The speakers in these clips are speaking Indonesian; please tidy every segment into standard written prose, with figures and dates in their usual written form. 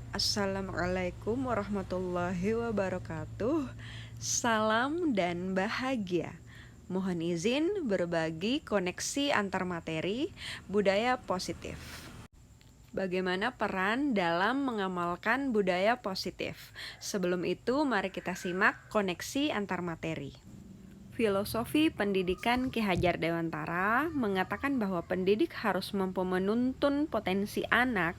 Assalamualaikum warahmatullahi wabarakatuh. Salam dan bahagia. Mohon izin berbagi koneksi antar materi budaya positif. Bagaimana peran dalam mengamalkan budaya positif? Sebelum itu, mari kita simak koneksi antar materi. Filosofi pendidikan Ki Hajar Dewantara mengatakan bahwa pendidik harus mampu menuntun potensi anak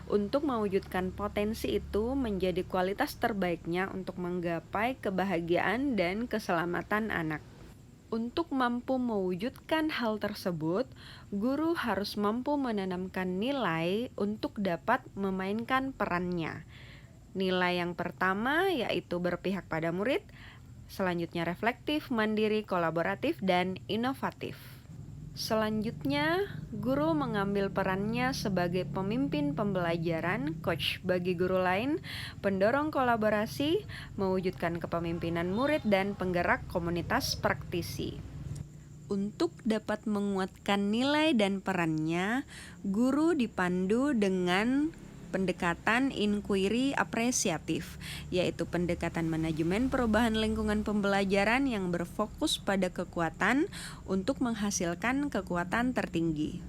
untuk mewujudkan potensi itu menjadi kualitas terbaiknya untuk menggapai kebahagiaan dan keselamatan anak. Untuk mampu mewujudkan hal tersebut, guru harus mampu menanamkan nilai untuk dapat memainkan perannya. Nilai yang pertama yaitu berpihak pada murid, selanjutnya reflektif, mandiri, kolaboratif, dan inovatif. Selanjutnya, guru mengambil perannya sebagai pemimpin pembelajaran, coach bagi guru lain, pendorong kolaborasi, mewujudkan kepemimpinan murid, dan penggerak komunitas praktisi. Untuk dapat menguatkan nilai dan perannya, guru dipandu dengan pendekatan inquiry apresiatif, yaitu pendekatan manajemen perubahan lingkungan pembelajaran yang berfokus pada kekuatan untuk menghasilkan kekuatan tertinggi.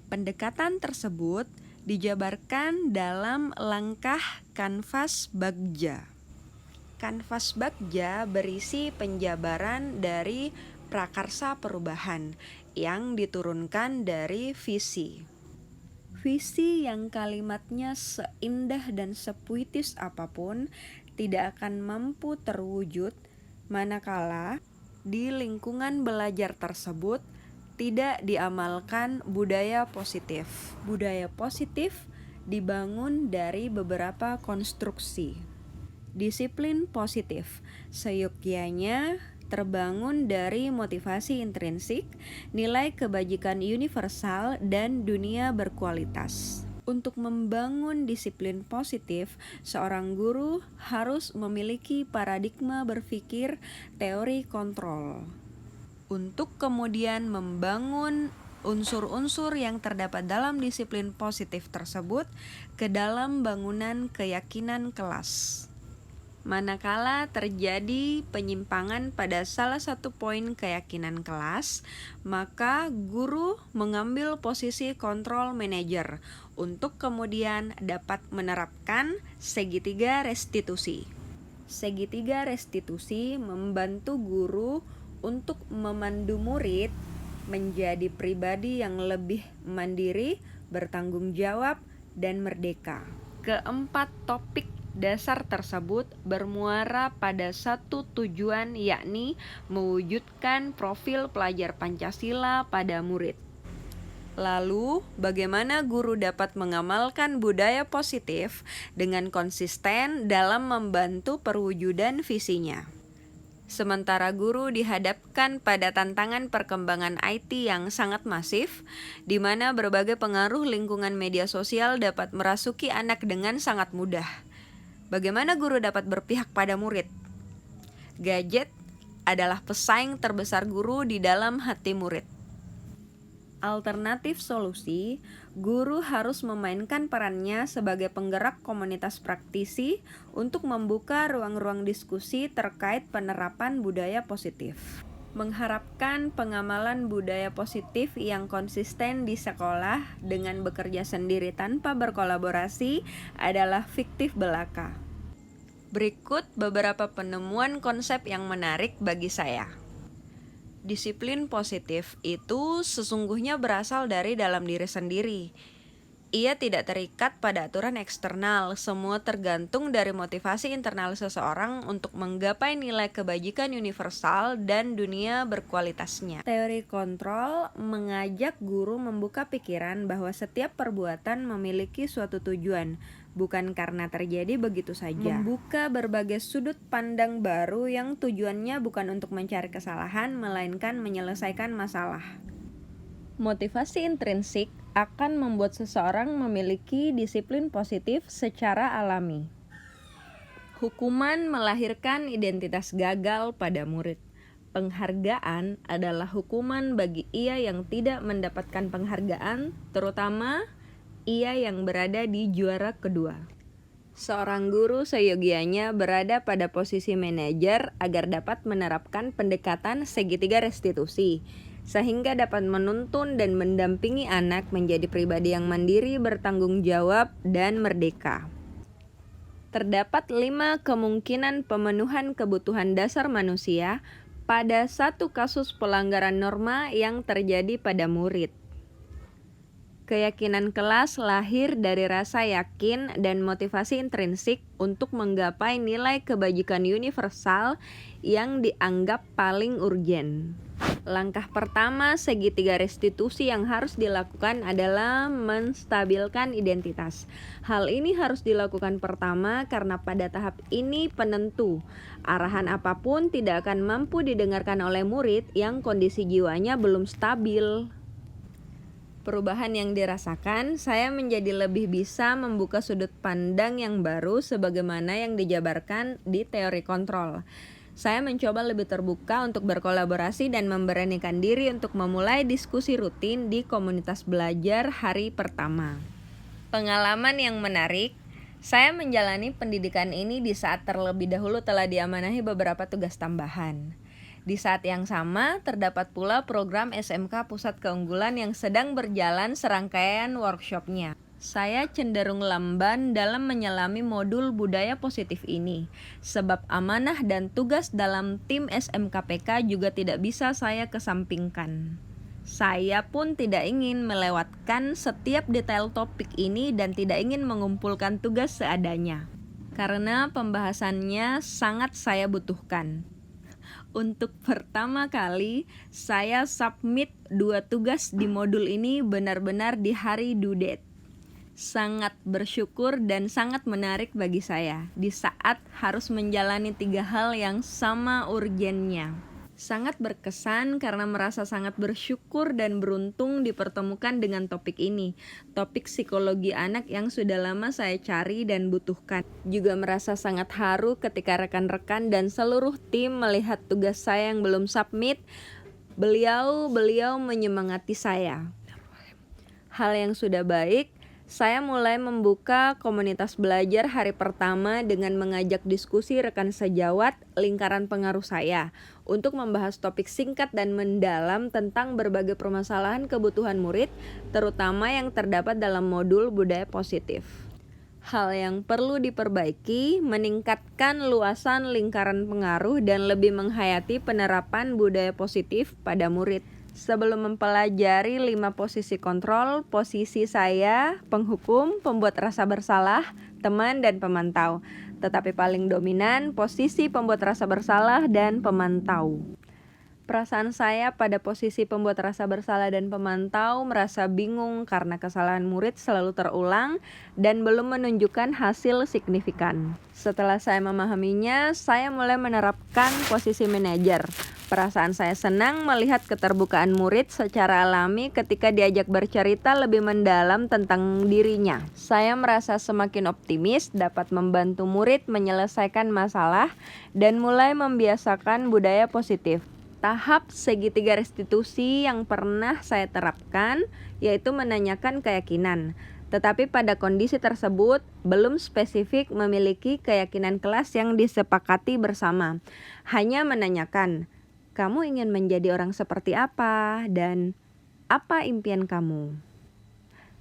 Pendekatan tersebut dijabarkan dalam langkah kanvas Bagja. Kanvas Bagja berisi penjabaran dari prakarsa perubahan yang diturunkan dari visi. Visi yang kalimatnya seindah dan sepuitis apapun tidak akan mampu terwujud manakala di lingkungan belajar tersebut tidak diamalkan budaya positif. Budaya positif dibangun dari beberapa konstruksi. Disiplin positif seyogyanya terbangun dari motivasi intrinsik, nilai kebajikan universal, dan dunia berkualitas. Untuk membangun disiplin positif, seorang guru harus memiliki paradigma berpikir teori kontrol. Untuk kemudian membangun unsur-unsur yang terdapat dalam disiplin positif tersebut ke dalam bangunan keyakinan kelas. Manakala terjadi penyimpangan pada salah satu poin keyakinan kelas, maka guru mengambil posisi kontrol manajer untuk kemudian dapat menerapkan segitiga restitusi. Segitiga restitusi membantu guru untuk memandu murid menjadi pribadi yang lebih mandiri, bertanggung jawab, dan merdeka. Keempat topik dasar tersebut bermuara pada satu tujuan, yakni mewujudkan profil pelajar Pancasila pada murid. Lalu, bagaimana guru dapat mengamalkan budaya positif dengan konsisten dalam membantu perwujudan visinya? Sementara guru dihadapkan pada tantangan perkembangan IT yang sangat masif, di mana berbagai pengaruh lingkungan media sosial dapat merasuki anak dengan sangat mudah. Bagaimana guru dapat berpihak pada murid? Gadget adalah pesaing terbesar guru di dalam hati murid. Alternatif solusi, guru harus memainkan perannya sebagai penggerak komunitas praktisi untuk membuka ruang-ruang diskusi terkait penerapan budaya positif. Mengharapkan pengamalan budaya positif yang konsisten di sekolah dengan bekerja sendiri tanpa berkolaborasi adalah fiktif belaka. Berikut beberapa penemuan konsep yang menarik bagi saya. Disiplin positif itu sesungguhnya berasal dari dalam diri sendiri. Ia tidak terikat pada aturan eksternal, semua tergantung dari motivasi internal seseorang untuk menggapai nilai kebajikan universal dan dunia berkualitasnya. Teori kontrol mengajak guru membuka pikiran bahwa setiap perbuatan memiliki suatu tujuan, bukan karena terjadi begitu saja. Membuka berbagai sudut pandang baru yang tujuannya bukan untuk mencari kesalahan, melainkan menyelesaikan masalah. Motivasi intrinsik akan membuat seseorang memiliki disiplin positif secara alami. Hukuman melahirkan identitas gagal pada murid. Penghargaan adalah hukuman bagi ia yang tidak mendapatkan penghargaan, terutama ia yang berada di juara kedua. Seorang guru seyogianya berada pada posisi manajer agar dapat menerapkan pendekatan segitiga restitusi, sehingga dapat menuntun dan mendampingi anak menjadi pribadi yang mandiri, bertanggung jawab, dan merdeka. Terdapat 5 kemungkinan pemenuhan kebutuhan dasar manusia pada satu kasus pelanggaran norma yang terjadi pada murid. Keyakinan kelas lahir dari rasa yakin dan motivasi intrinsik untuk menggapai nilai kebajikan universal yang dianggap paling urgen. Langkah pertama segitiga restitusi yang harus dilakukan adalah menstabilkan identitas. Hal ini harus dilakukan pertama karena pada tahap ini penentu. Arahan apapun tidak akan mampu didengarkan oleh murid yang kondisi jiwanya belum stabil. Perubahan yang dirasakan, saya menjadi lebih bisa membuka sudut pandang yang baru sebagaimana yang dijabarkan di teori kontrol. Saya mencoba lebih terbuka untuk berkolaborasi dan memberanikan diri untuk memulai diskusi rutin di komunitas belajar hari pertama. Pengalaman yang menarik, saya menjalani pendidikan ini di saat terlebih dahulu telah diamanahi beberapa tugas tambahan. Di saat yang sama, terdapat pula program SMK Pusat Keunggulan yang sedang berjalan serangkaian workshopnya. Saya cenderung lamban dalam menyelami modul budaya positif ini, sebab amanah dan tugas dalam tim SMKPK juga tidak bisa saya kesampingkan. Saya pun tidak ingin melewatkan setiap detail topik ini dan tidak ingin mengumpulkan tugas seadanya, karena pembahasannya sangat saya butuhkan. Untuk pertama kali, saya submit 2 tugas di modul ini benar-benar di hari due date. Sangat bersyukur dan sangat menarik bagi saya di saat harus menjalani 3 hal yang sama urgennya. Sangat berkesan karena merasa sangat bersyukur dan beruntung dipertemukan dengan topik ini, topik psikologi anak yang sudah lama saya cari dan butuhkan. Juga merasa sangat haru ketika rekan-rekan dan seluruh tim melihat tugas saya yang belum submit. Beliau menyemangati saya. Hal yang sudah baik, saya mulai membuka komunitas belajar hari pertama dengan mengajak diskusi rekan sejawat lingkaran pengaruh saya untuk membahas topik singkat dan mendalam tentang berbagai permasalahan kebutuhan murid, terutama yang terdapat dalam modul budaya positif. Hal yang perlu diperbaiki, meningkatkan luasan lingkaran pengaruh dan lebih menghayati penerapan budaya positif pada murid. Sebelum mempelajari 5 posisi kontrol, posisi saya, penghukum, pembuat rasa bersalah, teman, dan pemantau. Tetapi paling dominan, posisi pembuat rasa bersalah dan pemantau. Perasaan saya pada posisi pembuat rasa bersalah dan pemantau merasa bingung karena kesalahan murid selalu terulang dan belum menunjukkan hasil signifikan. Setelah saya memahaminya, saya mulai menerapkan posisi manajer. Perasaan saya senang melihat keterbukaan murid secara alami ketika diajak bercerita lebih mendalam tentang dirinya. Saya merasa semakin optimis dapat membantu murid menyelesaikan masalah dan mulai membiasakan budaya positif. Tahap segitiga restitusi yang pernah saya terapkan yaitu menanyakan keyakinan. Tetapi pada kondisi tersebut belum spesifik memiliki keyakinan kelas yang disepakati bersama. Hanya menanyakan, kamu ingin menjadi orang seperti apa dan apa impian kamu?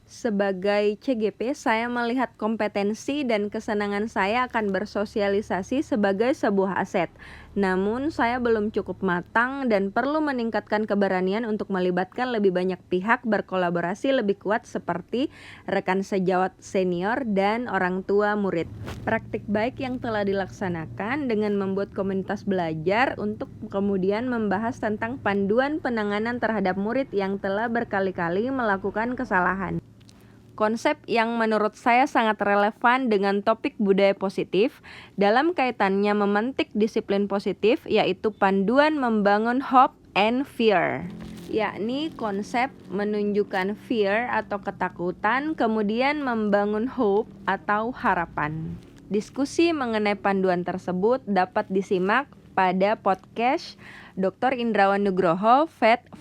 Sebagai CGP, saya melihat kompetensi dan kesenangan saya akan bersosialisasi sebagai sebuah aset. Namun, saya belum cukup matang dan perlu meningkatkan keberanian untuk melibatkan lebih banyak pihak berkolaborasi lebih kuat seperti rekan sejawat senior dan orang tua murid. Praktik baik yang telah dilaksanakan dengan membuat komunitas belajar untuk kemudian membahas tentang panduan penanganan terhadap murid yang telah berkali-kali melakukan kesalahan. Konsep yang menurut saya sangat relevan dengan topik budaya positif dalam kaitannya memantik disiplin positif, yaitu panduan membangun hope and fear, yakni konsep menunjukkan fear atau ketakutan, kemudian membangun hope atau harapan. Diskusi mengenai panduan tersebut dapat disimak pada podcast Dr. Indrawan Nugroho,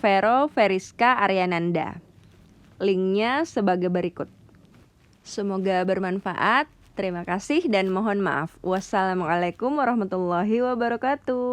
Vero Veriska Aryananda. Linknya sebagai berikut. Semoga bermanfaat. Terima kasih dan mohon maaf. Wassalamualaikum warahmatullahi wabarakatuh.